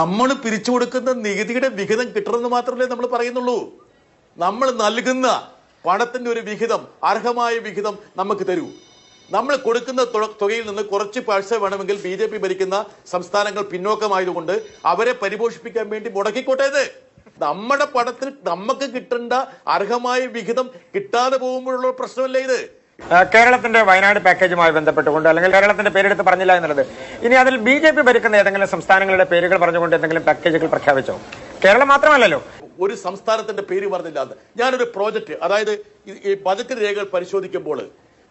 നമ്മൾ പിരിച്ചു കൊടുക്കുന്ന നികുതിയുടെ വിഹിതം കിട്ടണമെന്ന് മാത്രമല്ലേ നമ്മൾ പറയുന്നുള്ളൂ. നമ്മൾ നൽകുന്ന പണത്തിന്റെ ഒരു വിഹിതം, അർഹമായ വിഹിതം നമുക്ക് തരൂ. നമ്മൾ കൊടുക്കുന്ന തുകയിൽ നിന്ന് കുറച്ച് പൈസ വേണമെങ്കിൽ BJP ഭരിക്കുന്ന സംസ്ഥാനങ്ങൾ പിന്നോക്കമായതുകൊണ്ട് അവരെ പരിപോഷിപ്പിക്കാൻ വേണ്ടി മുടക്കിക്കോട്ടേത്. നമ്മുടെ പണത്തിൽ നമുക്ക് കിട്ടേണ്ട അർഹമായ വിഹിതം കിട്ടാതെ പോകുമ്പോഴുള്ള പ്രശ്നമല്ലേ ഇത്. കേരളത്തിന്റെ വയനാട് പാക്കേജുമായി ബന്ധപ്പെട്ടുകൊണ്ട് അല്ലെങ്കിൽ കേരളത്തിന്റെ പേരെടുത്ത് പറഞ്ഞില്ല എന്നുള്ളത്, ഇനി അതിൽ BJP ഭരിക്കുന്ന ഏതെങ്കിലും സംസ്ഥാനങ്ങളുടെ പേരുകൾ പറഞ്ഞുകൊണ്ട് എന്തെങ്കിലും പാക്കേജുകൾ പ്രഖ്യാപിച്ചോ? കേരളം മാത്രമല്ലല്ലോ. ഒരു സംസ്ഥാനത്തിന്റെ പേര് പറഞ്ഞില്ല. ഞാനൊരു പ്രോജക്റ്റ്, അതായത് ഈ ബജറ്റ് രേഖകൾ പരിശോധിക്കുമ്പോൾ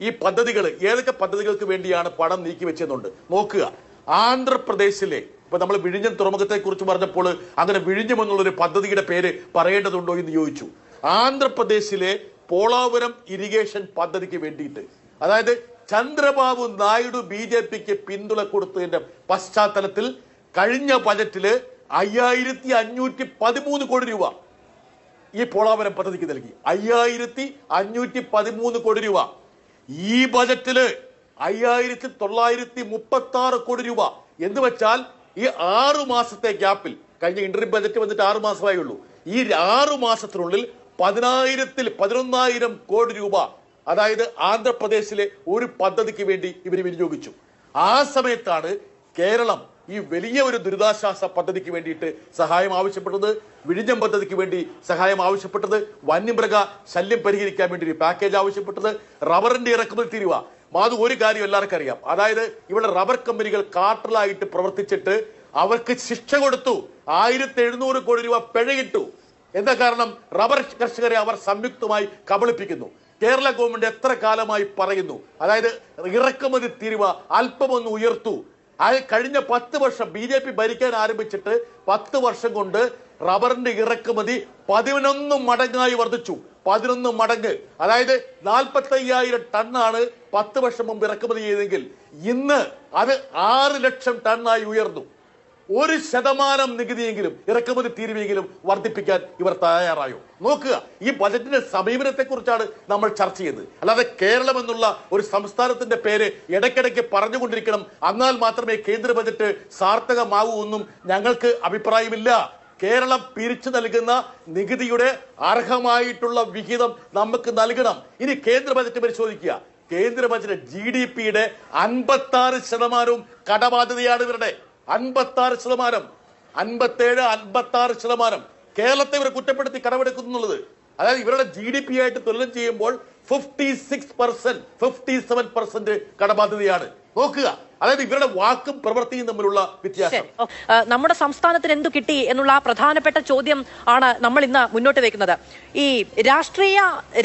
ഈ പദ്ധതികൾ ഏതൊക്കെ പദ്ധതികൾക്ക് വേണ്ടിയാണ് പണം നീക്കി വെച്ചെന്നുണ്ട് നോക്കുക. ആന്ധ്രാപ്രദേശിലെ ഇപ്പൊ നമ്മൾ വിഴിഞ്ഞം തുറമുഖത്തെ കുറിച്ച് പറഞ്ഞപ്പോൾ അങ്ങനെ വിഴിഞ്ഞം എന്നുള്ളൊരു പദ്ധതിയുടെ പേര് പറയേണ്ടതുണ്ടോ എന്ന് ചോദിച്ചു. ആന്ധ്രാപ്രദേശിലെ പോളാവരം ഇറിഗേഷൻ പദ്ധതിക്ക് വേണ്ടിയിട്ട്, അതായത് ചന്ദ്രബാബു നായിഡു BJPക്ക് പിന്തുണ കൊടുത്തതിന്റെ പശ്ചാത്തലത്തിൽ കഴിഞ്ഞ ബജറ്റില് 5513 കോടി രൂപ ഈ പോളാവരം പദ്ധതിക്ക് നൽകി. 5513 കോടി രൂപ. ഈ ബജറ്റില് 5936 കോടി രൂപ എന്ന് വെച്ചാൽ ഈ 6 മാസത്തെ ഗ്യാപ്പിൽ, കഴിഞ്ഞ ഇന്റർവ്യൂ ബജറ്റ് വന്നിട്ട് 6 മാസമായുള്ളൂ, ഈ 6 മാസത്തിനുള്ളിൽ 11,000 കോടി രൂപ, അതായത് ആന്ധ്രാപ്രദേശിലെ ഒരു പദ്ധതിക്ക് വേണ്ടി ഇവർ വിനിയോഗിച്ചു. ആ സമയത്താണ് കേരളം ഈ വലിയ ഒരു ദുരിതാശ്വാസ പദ്ധതിക്ക് വേണ്ടിയിട്ട് സഹായം ആവശ്യപ്പെട്ടത്, വിഴിഞ്ഞം പദ്ധതിക്ക് വേണ്ടി സഹായം ആവശ്യപ്പെട്ടത്, വന്യമൃഗ ശല്യം പരിഹരിക്കാൻ വേണ്ടി ഒരു പാക്കേജ് ആവശ്യപ്പെട്ടത്, റബ്ബറിന്റെ ഇറക്കുമതി തീരുവ. അത് ഒരു കാര്യം എല്ലാവർക്കും അറിയാം, അതായത് ഇവിടെ റബ്ബർ കമ്പനികൾ കാർട്ടലായിട്ട് പ്രവർത്തിച്ചിട്ട് അവർക്ക് ശിക്ഷ കൊടുത്തു. 1700 കോടി രൂപ പിഴയിട്ടു. എന്താ കാരണം? റബ്ബർ കർഷകരെ അവർ സംയുക്തമായി കബളിപ്പിക്കുന്നു. കേരള ഗവൺമെന്റ് എത്ര കാലമായി പറയുന്നു, അതായത് ഇറക്കുമതി തീരുവ അല്പമൊന്ന് ഉയർത്തു. കഴിഞ്ഞ 10 വർഷം BJP ഭരിക്കാൻ ആരംഭിച്ചിട്ട് 10 വർഷം കൊണ്ട് റബ്ബറിന്റെ ഇറക്കുമതി 11 മടങ്ങായി വർദ്ധിച്ചു. 11 മടങ്ങ്. അതായത് 45,000 ടണ്ണാണ് 10 വർഷം മുമ്പ് ഇറക്കുമതി ചെയ്തെങ്കിൽ ഇന്ന് അത് 6 ലക്ഷം ടണ്ണായി ഉയർന്നു. 1% നികുതിയെങ്കിലും ഇറക്കുമതി തീരുവയെങ്കിലും വർദ്ധിപ്പിക്കാൻ ഇവർ തയ്യാറായോ? നോക്കുക, ഈ ബജറ്റിന്റെ സമീപനത്തെ കുറിച്ചാണ് നമ്മൾ ചർച്ച ചെയ്തത്. അല്ലാതെ കേരളം എന്നുള്ള ഒരു സംസ്ഥാനത്തിന്റെ പേര് ഇടയ്ക്കിടയ്ക്ക് പറഞ്ഞുകൊണ്ടിരിക്കണം, എന്നാൽ മാത്രമേ കേന്ദ്ര ബജറ്റ് സാർത്ഥകമാവൂ എന്നും ഞങ്ങൾക്ക് അഭിപ്രായമില്ല. കേരളം പിരിച്ചു നൽകുന്ന നികുതിയുടെ അർഹമായിട്ടുള്ള വിഹിതം നമുക്ക് നൽകണം. ഇനി കേന്ദ്ര ബജറ്റ് പരിശോധിക്കുക. കേന്ദ്ര ബജറ്റ് GDPയുടെ 56% കടബാധ്യതയാണ് ഇവരുടെ. 56%, 57, 56%. കേരളത്തെ ഇവർ കുറ്റപ്പെടുത്തി കടമെടുക്കുന്നു എന്നുള്ളത്. അതായത് ഇവരുടെ GDP ആയിട്ട് തുലനം ചെയ്യുമ്പോൾ 57% കടബാധ്യതയാണ്. നോക്കുക, അതായത് ഇവരുടെ വാക്കും പ്രവൃത്തിയും തമ്മിലുള്ള വ്യത്യാസം. നമ്മുടെ സംസ്ഥാനത്തിന് എന്തു കിട്ടി എന്നുള്ള പ്രധാനപ്പെട്ട ചോദ്യം ആണ് നമ്മൾ ഇന്ന് മുന്നോട്ട് വെക്കുന്നത്. ഈ രാഷ്ട്രീയ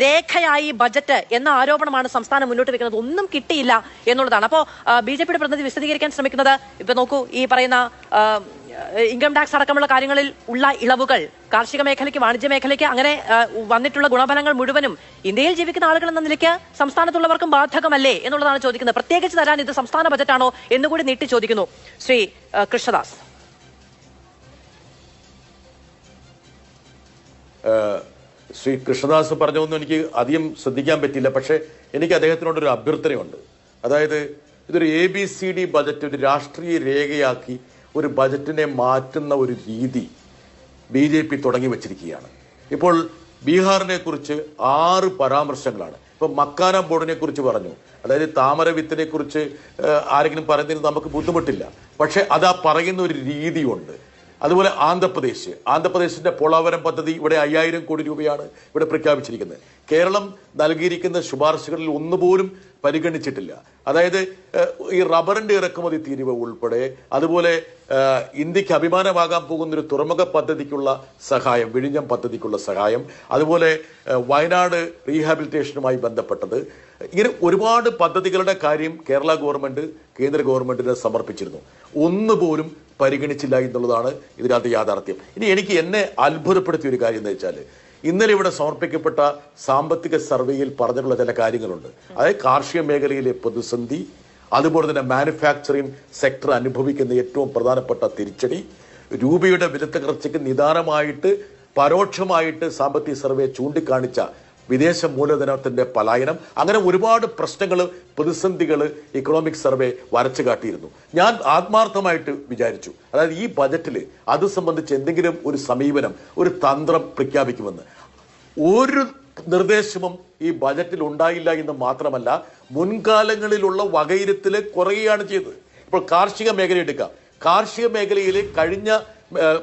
രേഖയായി ബജറ്റ് എന്ന ആരോപണമാണ് സംസ്ഥാനം മുന്നോട്ട് വെക്കുന്നത്. ഒന്നും കിട്ടിയില്ല എന്നുള്ളതാണ്. അപ്പോൾ BJPയുടെ പ്രതിനിധി വിശദീകരിക്കാൻ ശ്രമിക്കുന്നത്, ഇപ്പൊ നോക്കൂ, ഈ പറയുന്ന ഇൻകം ടാക്സ് അടക്കമുള്ള കാര്യങ്ങളിൽ ഉള്ള ഇളവുകൾ കാർഷിക മേഖലയ്ക്ക്, വാണിജ്യ മേഖലയ്ക്ക്, അങ്ങനെ വന്നിട്ടുള്ള ഗുണഫലങ്ങൾ മുഴുവനും ഇന്ത്യയിൽ ജീവിക്കുന്ന ആളുകൾ എന്ന നിലയ്ക്ക് സംസ്ഥാനത്തുള്ളവർക്കും ബാധകമല്ലേ എന്നുള്ളതാണ് ചോദിക്കുന്നത്. പ്രത്യേകിച്ച് തരാൻ ഇത് സംസ്ഥാന ബജറ്റാണോ എന്നുകൂടി നീട്ടി ചോദിക്കുന്നു ശ്രീ കൃഷ്ണദാസ്. ശ്രീ കൃഷ്ണദാസ് പറഞ്ഞതൊന്നും എനിക്ക് അധികം ശ്രദ്ധിക്കാൻ പറ്റില്ല. പക്ഷേ എനിക്ക് അദ്ദേഹത്തിനോടൊരു അഭ്യർത്ഥനയുണ്ട്. അതായത് ഇതൊരു ABCD ബജറ്റ് ഒരു രാഷ്ട്രീയ രേഖയാക്കി ഒരു ബജറ്റിനെ മാറ്റുന്ന ഒരു രീതി BJP തുടങ്ങി വച്ചിരിക്കുകയാണ്. ഇപ്പോൾ ബീഹാറിനെ കുറിച്ച് 6 പരാമർശങ്ങളാണ്. ഇപ്പൊ മക്കാന ബോർഡിനെ കുറിച്ച് പറഞ്ഞു, അതായത് താമര വിത്തിനെ കുറിച്ച് ആരെങ്കിലും പറയുന്നതിന് നമുക്ക് ബുദ്ധിമുട്ടില്ല. പക്ഷെ അതാ പറയുന്ന ഒരു രീതിയുണ്ട്. അതുപോലെ ആന്ധ്രാപ്രദേശിന്റെ പോളാവരം പദ്ധതി ഇവിടെ 5000 കോടി രൂപയാണ് ഇവിടെ പ്രഖ്യാപിച്ചിരിക്കുന്നത്. കേരളം നൽകിയിരിക്കുന്ന ശുപാർശകളിൽ ഒന്നുപോലും പരിഗണിച്ചിട്ടില്ല. അതായത് ഈ റബ്ബറിന്റെ ഇറക്കുമതി തീരുവ ഉൾപ്പെടെ, അതുപോലെ ഇന്ത്യക്ക് അഭിമാനമാകാൻ പോകുന്ന ഒരു തുറമുഖ പദ്ധതിക്കുള്ള സഹായം, വിഴിഞ്ഞം പദ്ധതിക്കുള്ള സഹായം, അതുപോലെ വയനാട് റീഹാബിലിറ്റേഷനുമായി ബന്ധപ്പെട്ടത്, ഇങ്ങനെ ഒരുപാട് പദ്ധതികളുടെ കാര്യം കേരള ഗവൺമെന്റ് കേന്ദ്ര ഗവൺമെന്റിന് സമർപ്പിച്ചിരുന്നു. ഒന്നുപോലും പരിഗണിച്ചില്ല എന്നുള്ളതാണ് ഇതിനകത്ത് യാഥാർത്ഥ്യം. ഇനി എന്നെ അത്ഭുതപ്പെടുത്തിയ ഒരു കാര്യം എന്ന് വെച്ചാൽ, ഇന്നലെ ഇവിടെ സമർപ്പിക്കപ്പെട്ട സാമ്പത്തിക സർവേയിൽ പറഞ്ഞിട്ടുള്ള ചില കാര്യങ്ങളുണ്ട്. അതായത് കാർഷിക മേഖലയിലെ പ്രതിസന്ധി, അതുപോലെ തന്നെ മാനുഫാക്ചറിംഗ് സെക്ടർ അനുഭവിക്കുന്ന ഏറ്റവും പ്രധാനപ്പെട്ട തിരിച്ചടി, രൂപയുടെ വിലത്തകർച്ചയ്ക്ക് നിദാനമായിട്ട് പരോക്ഷമായിട്ട് സാമ്പത്തിക സർവേ ചൂണ്ടിക്കാണിച്ച വിദേശ മൂലധനത്തിന്റെ പലായനം, അങ്ങനെ ഒരുപാട് പ്രശ്നങ്ങൾ, പ്രതിസന്ധികൾ ഇക്കണോമിക് സർവേ വരച്ചു കാട്ടിയിരുന്നു. ഞാൻ ആത്മാർത്ഥമായിട്ട് വിചാരിച്ചു, അതായത് ഈ ബജറ്റിൽ അത് സംബന്ധിച്ച് എന്തെങ്കിലും ഒരു സമീപനം, ഒരു തന്ത്രം പ്രഖ്യാപിക്കുമെന്ന്. ഒരു നിർദ്ദേശവും ഈ ബജറ്റിൽ ഉണ്ടായില്ല എന്ന് മാത്രമല്ല, മുൻകാലങ്ങളിലുള്ള വകയിരുത്തൽ കുറയുകയാണ് ചെയ്തത്. ഇപ്പോൾ കാർഷിക മേഖല എടുക്കാം. കാർഷിക മേഖലയിൽ കഴിഞ്ഞ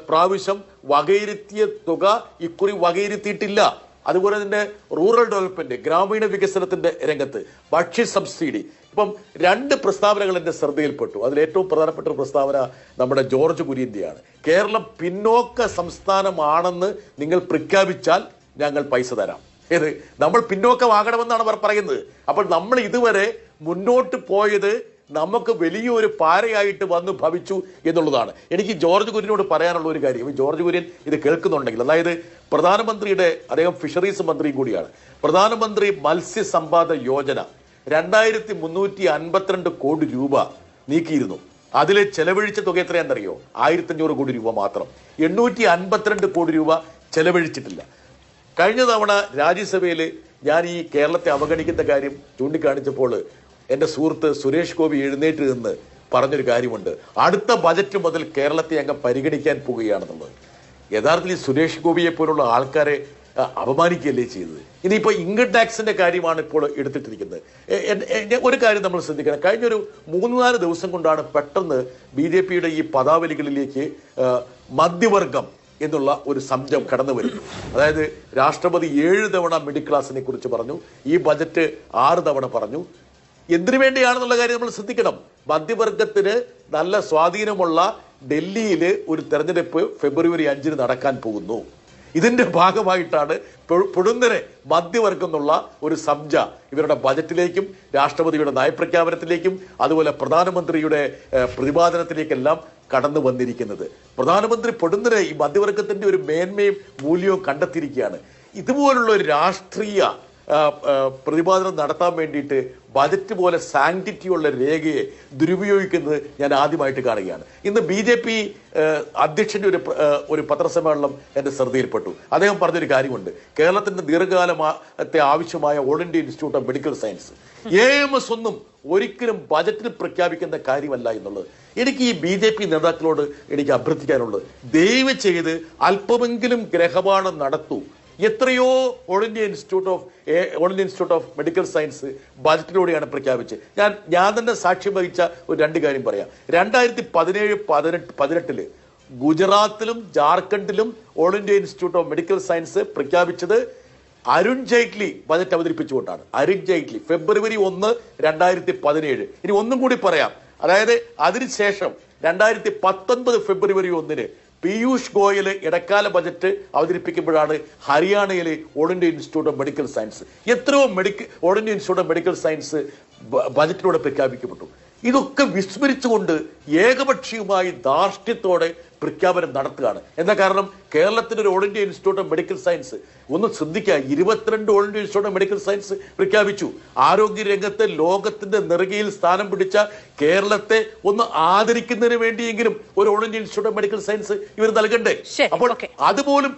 പ്രാവശ്യം വകയിരുത്തിയ തുക ഇക്കുറി വകയിരുത്തിയിട്ടില്ല. അതുപോലെ തന്നെ റൂറൽ ഡെവലപ്മെന്റ്, ഗ്രാമീണ വികസനത്തിന്റെ രംഗത്ത് ഭക്ഷ്യ സബ്സിഡി, ഇപ്പം 2 പ്രസ്താവനകൾ എൻ്റെ ശ്രദ്ധയിൽപ്പെട്ടു. അതിൽ ഏറ്റവും പ്രധാനപ്പെട്ട ഒരു പ്രസ്താവന നമ്മുടെ ജോർജ് കുര്യന്റെയാണ്. കേരളം പിന്നോക്ക സംസ്ഥാനമാണെന്ന് നിങ്ങൾ പ്രഖ്യാപിച്ചാൽ ഞങ്ങൾ പൈസ തരാം. ഏത് നമ്മൾ പിന്നോക്കമാകണമെന്നാണ് അവർ പറയുന്നത്. അപ്പോൾ നമ്മൾ ഇതുവരെ മുന്നോട്ട് പോയത് നമുക്ക് വലിയൊരു പാരയായിട്ട് വന്ന് ഭവിച്ചു എന്നുള്ളതാണ്. എനിക്ക് ജോർജ് കുര്യനോട് പറയാനുള്ള ഒരു കാര്യം, ജോർജ് കുര്യൻ ഇത് കേൾക്കുന്നുണ്ടെങ്കിൽ, അതായത് പ്രധാനമന്ത്രിയുടെ, അദ്ദേഹം ഫിഷറീസ് മന്ത്രിയും കൂടിയാണ്, പ്രധാനമന്ത്രി മത്സ്യസമ്പാദ യോജന 2352 കോടി രൂപ നീക്കിയിരുന്നു. അതിൽ ചെലവഴിച്ച തുക എത്രയാണെന്നറിയോ? 1500 കോടി രൂപ മാത്രം. 852 കോടി രൂപ ചെലവഴിച്ചിട്ടില്ല. കഴിഞ്ഞ തവണ രാജ്യസഭയിൽ ഞാൻ ഈ കേരളത്തെ അവഗണിക്കുന്ന കാര്യം ചൂണ്ടിക്കാണിച്ചപ്പോൾ എൻ്റെ സുഹൃത്ത് സുരേഷ് ഗോപി എഴുന്നേറ്റ് നിന്ന് പറഞ്ഞൊരു കാര്യമുണ്ട്, അടുത്ത ബജറ്റ് മുതൽ കേരളത്തെ അങ്ങ് പരിഗണിക്കാൻ പോവുകയാണെന്നുള്ളത്. യഥാർത്ഥത്തിൽ സുരേഷ് ഗോപിയെ പോലുള്ള ആൾക്കാരെ അപമാനിക്കുകയല്ലേ ചെയ്തത്. ഇനിയിപ്പോൾ ഇൻകം ടാക്സിന്റെ കാര്യമാണ് ഇപ്പോൾ എടുത്തിട്ടിരിക്കുന്നത്. ഒരു കാര്യം നമ്മൾ ശ്രദ്ധിക്കണം, കഴിഞ്ഞൊരു 3-4 ദിവസം കൊണ്ടാണ് പെട്ടെന്ന് BJPയുടെ ഈ പദാവലികളിലേക്ക് മധ്യവർഗം എന്നുള്ള ഒരു സംശയം കടന്നു വരുന്നു. അതായത് രാഷ്ട്രപതി 7 തവണ മിഡിൽ ക്ലാസിനെ കുറിച്ച് പറഞ്ഞു, ഈ ബജറ്റ് 6 തവണ പറഞ്ഞു. എന്തിനു വേണ്ടിയാണെന്നുള്ള കാര്യം നമ്മൾ ശ്രദ്ധിക്കണം. മധ്യവർഗത്തിന് നല്ല സ്വാധീനമുള്ള ഡൽഹിയിൽ ഒരു തെരഞ്ഞെടുപ്പ് ഫെബ്രുവരി 5 നടക്കാൻ പോകുന്നു. ഇതിന്റെ ഭാഗമായിട്ടാണ് പൊടുന്നനെ മധ്യവർഗം എന്നുള്ള ഒരു സംജ ഇവരുടെ ബജറ്റിലേക്കും രാഷ്ട്രപതിയുടെ നയപ്രഖ്യാപനത്തിലേക്കും അതുപോലെ പ്രധാനമന്ത്രിയുടെ പ്രതിപാദനത്തിലേക്കെല്ലാം കടന്നു വന്നിരിക്കുന്നത്. പ്രധാനമന്ത്രി പൊടുന്നനെ ഈ മധ്യവർഗത്തിന്റെ ഒരു മേന്മയും മൂല്യവും കണ്ടെത്തിയിരിക്കുകയാണ്. ഇതുപോലുള്ള ഒരു രാഷ്ട്രീയ പ്രതിപാദനം നടത്താൻ വേണ്ടിയിട്ട് ബജറ്റ് പോലെ സാങ്ക്ടിറ്റിയുള്ള രേഖയെ ദുരുപയോഗിക്കുന്നത് ഞാൻ ആദ്യമായിട്ട് കാണുകയാണ്. ഇന്ന് BJP അധ്യക്ഷന്റെ ഒരു പത്രസമ്മേളനം എൻ്റെ ശ്രദ്ധയിൽപ്പെട്ടു. അദ്ദേഹം പറഞ്ഞൊരു കാര്യമുണ്ട്, കേരളത്തിന്റെ ദീർഘകാലത്തെ ആവശ്യമായ all India institute of medical science AIMS ഒന്നും ഒരിക്കലും ബജറ്റിൽ പ്രഖ്യാപിക്കുന്ന കാര്യമല്ല എന്നുള്ളത്. എനിക്ക് ഈ BJP നേതാക്കളോട് എനിക്ക് അഭ്യർത്ഥിക്കാനുള്ളത്, ദയവ് ചെയ്ത് അല്പമെങ്കിലും ഗ്രഹപാഠം നടത്തൂ. എത്രയോ all India institute of medical science ബജറ്റിലൂടെയാണ് പ്രഖ്യാപിച്ചത്. ഞാൻ തന്നെ സാക്ഷ്യം വഹിച്ച ഒരു 2 കാര്യം പറയാം. 2017-18 ഗുജറാത്തിലും ജാർഖണ്ഡിലും all India institute of medical science പ്രഖ്യാപിച്ചത് അരുൺ ജെയ്റ്റ്ലി ബജറ്റ് അവതരിപ്പിച്ചുകൊണ്ടാണ്. അരുൺ ജെയ്റ്റ്ലി ഫെബ്രുവരി 1, 2017. ഇനി ഒന്നും കൂടി പറയാം, അതായത് അതിനുശേഷം 2019 ഫെബ്രുവരി 1 പീയൂഷ് ഗോയൽ ഇടക്കാല ബജറ്റ് അവതരിപ്പിക്കുമ്പോഴാണ് ഹരിയാനയിലെ all India institute of medical science, എത്രയോ all India institute of medical science ബജറ്റിലൂടെ പ്രഖ്യാപിക്കപ്പെട്ടു. ഇതൊക്കെ വിസ്മരിച്ചുകൊണ്ട് ഏകപക്ഷീയമായി ധാർഷ്ട്യത്തോടെ പ്രഖ്യാപനം നടത്തുകയാണ്. എന്താ കാരണം? കേരളത്തിന്റെ ഒരു all India institute of medical science ഒന്ന് ശ്രദ്ധിക്കുക, 22 all India institute of medical science പ്രഖ്യാപിച്ചു. ആരോഗ്യ രംഗത്ത് ലോകത്തിന്റെ നെറുകയിൽ സ്ഥാനം പിടിച്ച കേരളത്തെ ഒന്ന് ആദരിക്കുന്നതിന് വേണ്ടിയെങ്കിലും ഒരു all India institute of medical science ഇവർ നൽകണ്ടേ? അപ്പോൾ അതുപോലും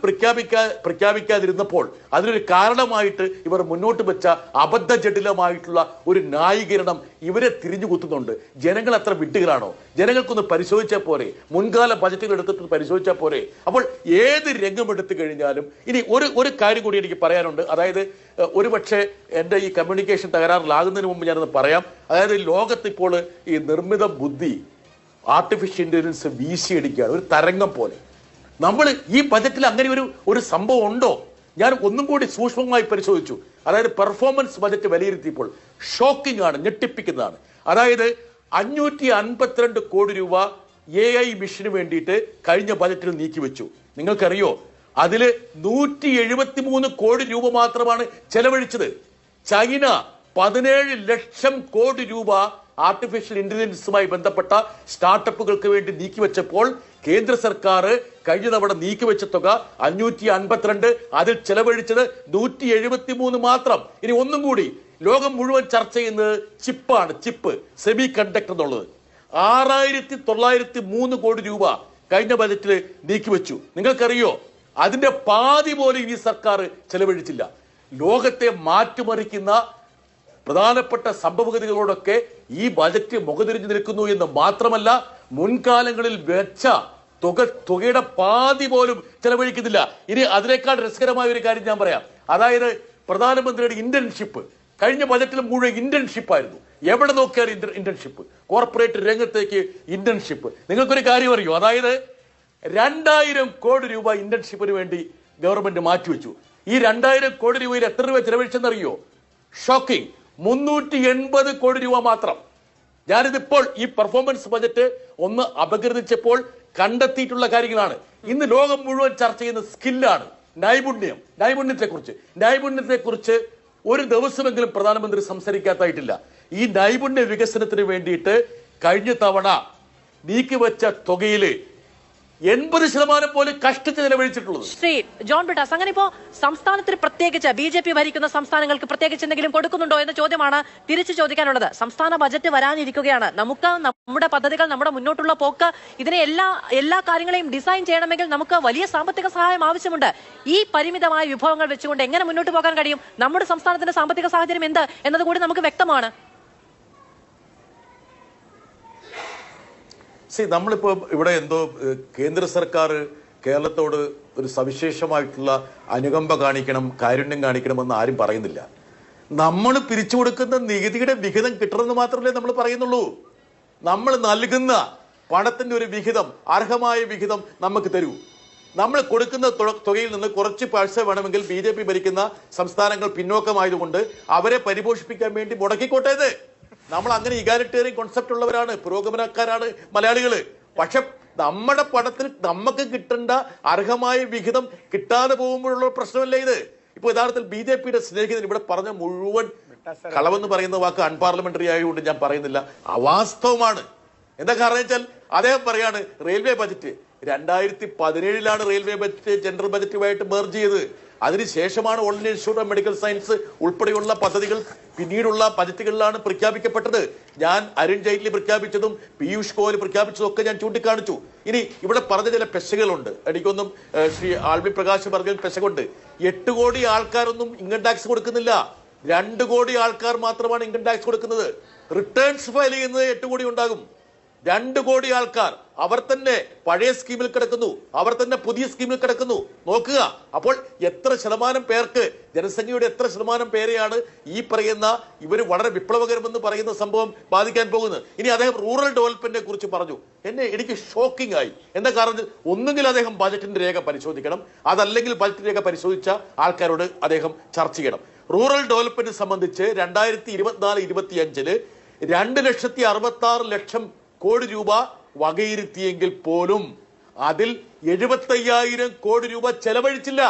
പ്രഖ്യാപിക്കാതിരുന്നപ്പോൾ അതിനൊരു കാരണമായിട്ട് ഇവർ മുന്നോട്ട് വെച്ച അബദ്ധജടിലമായിട്ടുള്ള ഒരു ന്യായീകരണം ഇവരെ തിരിഞ്ഞു കുത്തുന്നുണ്ട്. ജനങ്ങൾ അത്ര വിട്ടുകളാണോ? ജനങ്ങൾക്കൊന്ന് പരിശോധിച്ചാൽ പോരെ, മുൻകാല ബജറ്റുകൾ എടുത്തിട്ട് പരിശോധിച്ചാൽ പോരെ. അപ്പോൾ ഏത് രംഗം എടുത്തു കഴിഞ്ഞാലും ഇനി ഒരു കാര്യം കൂടി എനിക്ക് പറയാനുണ്ട്. അതായത് ഒരു പക്ഷേ എൻ്റെ ഈ കമ്മ്യൂണിക്കേഷൻ തകരാറിലാകുന്നതിന് മുമ്പ് ഞാനത് പറയാം. അതായത് ലോകത്തിപ്പോൾ ഈ നിർമ്മിത ബുദ്ധി, ആർട്ടിഫിഷ്യൽ ഇന്റലിജൻസ് വീശിയടിക്കുകയാണ് ഒരു തരംഗം പോലെ. നമ്മൾ ഈ ബജറ്റിൽ അങ്ങനെ ഒരു സംഭവം ഉണ്ടോ? ഞാൻ ഒന്നും കൂടി സൂക്ഷ്മമായി പരിശോധിച്ചു. അതായത് പെർഫോമൻസ് ബജറ്റ് വിലയിരുത്തിയപ്പോൾ ഷോക്കിംഗ് ആണ്, ഞെട്ടിപ്പിക്കുന്നതാണ്. അതായത് 552 കോടി രൂപ AI മിഷന് വേണ്ടിയിട്ട് കഴിഞ്ഞ ബജറ്റിൽ നീക്കിവെച്ചു. നിങ്ങൾക്കറിയോ, അതില് 173 കോടി രൂപ മാത്രമാണ് ചെലവഴിച്ചത്. ചൈന 17 ലക്ഷം കോടി രൂപ ആർട്ടിഫിഷ്യൽ ഇന്റലിജൻസുമായി ബന്ധപ്പെട്ട സ്റ്റാർട്ടപ്പുകൾക്ക് വേണ്ടി നീക്കിവെച്ചപ്പോൾ കേന്ദ്ര സർക്കാർ കഴിഞ്ഞ തവണ നീക്കിവെച്ച തുക 552, അതിൽ ചെലവഴിച്ചത് 173 മാത്രം. ഇനി ഒന്നും കൂടി, ലോകം മുഴുവൻ ചർച്ച ചെയ്യുന്നത് ചിപ്പ് സെമി കണ്ടക്ടർ എന്നുള്ളത്. 6903 കോടി രൂപ കഴിഞ്ഞ ബജറ്റിൽ നീക്കിവെച്ചു. നിങ്ങൾക്കറിയോ, അതിന്റെ പാതി പോലും ഈ സർക്കാർ ചെലവഴിച്ചില്ല. ലോകത്തെ മാറ്റിമറിക്കുന്ന പ്രധാനപ്പെട്ട സംഭവഗതികളോടൊക്കെ ഈ ബജറ്റ് മുഖതിരിഞ്ഞു നിൽക്കുന്നു എന്ന് മാത്രമല്ല, മുൻകാലങ്ങളിൽ വെച്ച തുകയുടെ പാതി പോലും ചെലവഴിക്കുന്നില്ല. ഇനി അതിനേക്കാൾ രസകരമായ ഒരു കാര്യം ഞാൻ പറയാം. അതായത് പ്രധാനമന്ത്രിയുടെ ഇന്റേൺഷിപ്പ് കഴിഞ്ഞ ബജറ്റിൽ മുഴുവൻ ഇന്റേൺഷിപ്പ് ആയിരുന്നു. എവിടെ നോക്കിയാൽ ഇന്റേൺഷിപ്പ്, കോർപ്പറേറ്റ് രംഗത്തേക്ക് ഇന്റേൺഷിപ്പ്. നിങ്ങൾക്കൊരു കാര്യം അറിയോ? അതായത് 2000 കോടി രൂപ ഇന്റേൺഷിപ്പിന് വേണ്ടി ഗവൺമെന്റ് മാറ്റിവെച്ചു. ഈ 2000 കോടി രൂപയിൽ എത്ര രൂപ ചെലവഴിച്ചെന്നറിയോ? ഷോക്കിംഗ്, 380 കോടി രൂപ മാത്രം. ഞാനിതിപ്പോൾ ഈ പെർഫോമൻസ് ബജറ്റ് ഒന്ന് അപഗ്രഥിച്ചപ്പോൾ കണ്ടെത്തിയിട്ടുള്ള കാര്യങ്ങളാണ്. ഇന്ന് ലോകം മുഴുവൻ ചർച്ച ചെയ്യുന്ന സ്കില്ലാണ്, നൈപുണ്യത്തെക്കുറിച്ച് ഒരു ദിവസമെങ്കിലും പ്രധാനമന്ത്രി സംസാരിക്കാത്തായിട്ടില്ല. ഈ നൈപുണ്യ വികസനത്തിന് വേണ്ടിയിട്ട് കഴിഞ്ഞ തവണ നീക്കിവെച്ച തുകയില് 80% പോലും കഷ്ടിച്ച് ചെലവഴിച്ചിട്ടുള്ളത്. ശ്രീ ജോൺ ബ്രിട്ടാസ്, അങ്ങനെ ഇപ്പോ സംസ്ഥാനത്തിന് പ്രത്യേകിച്ച് BJP ഭരിക്കുന്ന സംസ്ഥാനങ്ങൾക്ക് പ്രത്യേകിച്ച് എന്തെങ്കിലും കൊടുക്കുന്നുണ്ടോ എന്ന ചോദ്യമാണ് തിരിച്ചു ചോദിക്കാനുള്ളത്. സംസ്ഥാന ബജറ്റ് വരാനിരിക്കുകയാണ്. നമുക്ക് നമ്മുടെ പദ്ധതികൾ, നമ്മുടെ മുന്നോട്ടുള്ള പോക്ക്, ഇതിനെ എല്ലാ കാര്യങ്ങളെയും ഡിസൈൻ ചെയ്യണമെങ്കിൽ നമുക്ക് വലിയ സാമ്പത്തിക സഹായം ആവശ്യമുണ്ട്. ഈ പരിമിതമായ വിഭവങ്ങൾ വെച്ചുകൊണ്ട് എങ്ങനെ മുന്നോട്ട് പോകാൻ കഴിയും? നമ്മുടെ സംസ്ഥാനത്തിന്റെ സാമ്പത്തിക സാഹചര്യം എന്ത് എന്നത് കൂടി നമുക്ക് വ്യക്തമാണ്. നമ്മളിപ്പോ ഇവിടെ എന്തോ കേന്ദ്ര സർക്കാർ കേരളത്തോട് ഒരു സവിശേഷമായിട്ടുള്ള അനുകമ്പ കാണിക്കണം, കാരുണ്യം കാണിക്കണമെന്ന് ആരും പറയുന്നില്ല. നമ്മൾ പിരിച്ചു കൊടുക്കുന്ന നികുതിയുടെ വിഹിതം കിട്ടണമെന്ന് മാത്രമല്ലേ നമ്മൾ പറയുന്നുള്ളൂ. നമ്മൾ നൽകുന്ന പണത്തിന്റെ ഒരു വിഹിതം, അർഹമായ വിഹിതം നമുക്ക് തരൂ. നമ്മൾ കൊടുക്കുന്ന തുകയിൽ നിന്ന് കുറച്ച് പൈസ വേണമെങ്കിൽ BJP ഭരിക്കുന്ന സംസ്ഥാനങ്ങൾ പിന്നോക്കമായതുകൊണ്ട് അവരെ പരിപോഷിപ്പിക്കാൻ വേണ്ടി മുടക്കിക്കോട്ടേത്. നമ്മൾ അങ്ങനെ ഇഗാലിറ്റേറിയൻ കോൺസെപ്റ്റ് ഉള്ളവരാണ്, പുരോഗമനക്കാരാണ് മലയാളികള്. പക്ഷെ നമ്മുടെ പണത്തിൽ നമുക്ക് കിട്ടേണ്ട അർഹമായ വിഹിതം കിട്ടാതെ പോകുമ്പോഴുള്ള പ്രശ്നമല്ലേ ഇത്? ഇപ്പൊ യഥാർത്ഥത്തിൽ BJPയുടെ സ്നേഹിതൻ ഇവിടെ പറഞ്ഞ മുഴുവൻ കളവെന്ന് പറയുന്ന വാക്ക് അൺപാർലമെന്ററി ആയതുകൊണ്ട് ഞാൻ പറയുന്നില്ല, അവാസ്തവമാണ്. എന്താ കാരണം വെച്ചാൽ അദ്ദേഹം പറയാണ് railway budget 2017 railway budget general ബജറ്റുമായിട്ട് മെർജ് ചെയ്ത്. അതിനുശേഷമാണ് all India institute of medical science ഉൾപ്പെടെയുള്ള പദ്ധതികൾ പിന്നീടുള്ള ബജറ്റുകളിലാണ് പ്രഖ്യാപിക്കപ്പെട്ടത്. ഞാൻ അരുൺ ജെയ്റ്റ്ലി പ്രഖ്യാപിച്ചതും പീയൂഷ് ഗോയൽ പ്രഖ്യാപിച്ചതും ഒക്കെ ഞാൻ ചൂണ്ടിക്കാണിച്ചു. ഇനി ഇവിടെ പറഞ്ഞ ചില പെശകളുണ്ട്. എനിക്കൊന്നും ശ്രീ ആൽബി പ്രകാശ് പറഞ്ഞ പെശകുണ്ട്. 8 കോടി ആൾക്കാരൊന്നും ഇൻകം ടാക്സ് കൊടുക്കുന്നില്ല. 2 കോടി ആൾക്കാർ മാത്രമാണ് ഇൻകം ടാക്സ് കൊടുക്കുന്നത്. റിട്ടേൺസ് ഫയൽ ചെയ്യുന്നത് 8 കോടി ഉണ്ടാകും. 2 കോടി ആൾക്കാർ അവർ തന്നെ പഴയ സ്കീമിൽ കിടക്കുന്നു, അവർ തന്നെ പുതിയ സ്കീമിൽ കിടക്കുന്നു. നോക്കുക, അപ്പോൾ എത്ര ശതമാനം പേർക്ക്, ജനസംഖ്യയുടെ എത്ര ശതമാനം പേരെയാണ് ഈ പറയുന്ന ഇവർ വളരെ വിപ്ലവകരമെന്ന് പറയുന്ന സംഭവം ബാധിക്കാൻ പോകുന്നത്. ഇനി അദ്ദേഹം റൂറൽ ഡെവലപ്മെന്റിനെ കുറിച്ച് പറഞ്ഞു. എനിക്ക് ഷോക്കിംഗ് ആയി. എന്താ കാരണം? ഒന്നുകിൽ അദ്ദേഹം ബജറ്റിന്റെ രേഖ പരിശോധിക്കണം, അതല്ലെങ്കിൽ ബജറ്റ് രേഖ പരിശോധിച്ച ആൾക്കാരോട് അദ്ദേഹം ചർച്ച ചെയ്യണം. റൂറൽ ഡെവലപ്മെന്റ് സംബന്ധിച്ച് 2024-25 2,66,00,000 കോടി രൂപ വകയിരുത്തിയെങ്കിൽ പോലും അതിൽ 75,000 കോടി രൂപ ചെലവഴിച്ചില്ല.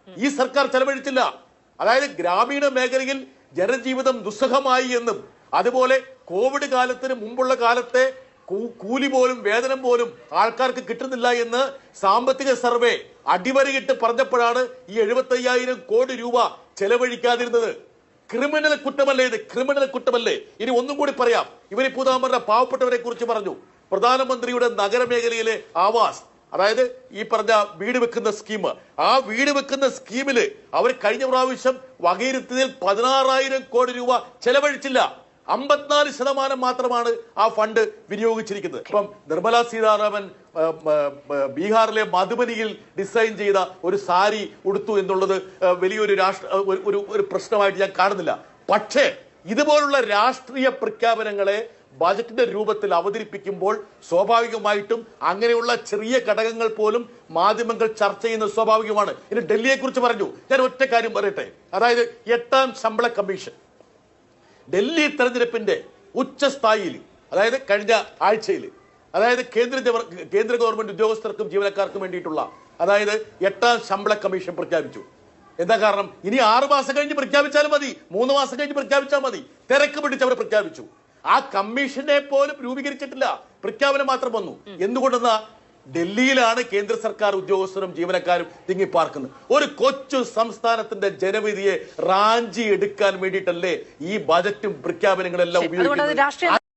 ഈ സർക്കാർ ചെലവഴിച്ചില്ല. അതായത് ഗ്രാമീണ മേഖലയിൽ ജനജീവിതം ദുസ്സഹമായി എന്നും അതുപോലെ കോവിഡ് കാലത്തിന് മുമ്പുള്ള കാലത്തെ കൂലി പോലും വേതനം പോലും ആൾക്കാർക്ക് കിട്ടുന്നില്ല എന്ന് സാമ്പത്തിക സർവേ അടിവരയിട്ട് പറഞ്ഞപ്പോഴാണ് ഈ 75,000 കോടി രൂപ ചെലവഴിക്കാതിരുന്നത്. ക്രിമിനൽ കുറ്റമല്ലേ ഇത്? ക്രിമിനൽ കുറ്റമല്ലേ? ഇനി ഒന്നും കൂടി പറയാം. ഇവരിപ്പോ പറഞ്ഞ പാവപ്പെട്ടവരെ കുറിച്ച് പറഞ്ഞു. പ്രധാനമന്ത്രിയുടെ നഗരമേഖലയിലെ ആവാസ്, അതായത് ഈ പറഞ്ഞ വീട് വെക്കുന്ന സ്കീം, ആ വീട് വെക്കുന്ന സ്കീമില് അവർ കഴിഞ്ഞ പ്രാവശ്യം വകയിരുത്തിയതിൽ 16,000 കോടി രൂപ ചെലവഴിച്ചില്ല. 54% മാത്രമാണ് ആ ഫണ്ട് വിനിയോഗിച്ചിരിക്കുന്നത്. ഇപ്പം നിർമ്മല സീതാരാമൻ ബീഹാറിലെ മധുബനിയിൽ ഡിസൈൻ ചെയ്ത ഒരു സാരി ഉടുത്തു എന്നുള്ളത് വലിയൊരു ഒരു പ്രശ്നമായിട്ട് ഞാൻ കാണുന്നില്ല. പക്ഷേ ഇതുപോലുള്ള രാഷ്ട്രീയ പ്രഖ്യാപനങ്ങളെ ബജറ്റിന്റെ രൂപത്തിൽ അവതരിപ്പിക്കുമ്പോൾ സ്വാഭാവികമായിട്ടും അങ്ങനെയുള്ള ചെറിയ ഘടകങ്ങൾ പോലും മാധ്യമങ്ങൾ ചർച്ച ചെയ്യുന്നത് സ്വാഭാവികമാണ്. ഇനി ഡൽഹിയെ കുറിച്ച് പറഞ്ഞു. ഞാൻ ഒറ്റ കാര്യം പറയട്ടെ. അതായത് 8ാം ശമ്പള കമ്മീഷൻ ഡൽഹി തെരഞ്ഞെടുപ്പിന്റെ ഉച്ചസ്ഥായിയിൽ, അതായത് കഴിഞ്ഞ ആഴ്ചയിൽ, അതായത് കേന്ദ്ര ഗവൺമെന്റ് ഉദ്യോഗസ്ഥർക്കും ജീവനക്കാർക്കും വേണ്ടിയിട്ടുള്ള അതായത് 8ാം ശമ്പള കമ്മീഷൻ പ്രഖ്യാപിച്ചു. എന്താ കാരണം? ഇനി 6 മാസം കഴിഞ്ഞ് പ്രഖ്യാപിച്ചാലും മതി, 3 മാസം കഴിഞ്ഞ് പ്രഖ്യാപിച്ചാൽ മതി. തിരക്ക് പിടിച്ച് അവർ പ്രഖ്യാപിച്ചു. ആ കമ്മീഷനെ പോലും രൂപീകരിച്ചിട്ടില്ല, പ്രഖ്യാപനം മാത്രം വന്നു. എന്തുകൊണ്ടെന്നാ? ഡൽഹിയിലാണ് കേന്ദ്ര സർക്കാർ ഉദ്യോഗസ്ഥരും ജീവനക്കാരും തിങ്ങിപ്പാർക്കുന്നത്. ഒരു കൊച്ചു സംസ്ഥാനത്തിന്റെ ജനവിധിയെ റാഞ്ചി എടുക്കാൻ വേണ്ടിയിട്ടല്ലേ ഈ ബജറ്റും പ്രഖ്യാപനങ്ങളെല്ലാം ഉപയോഗിക്കുന്നത്.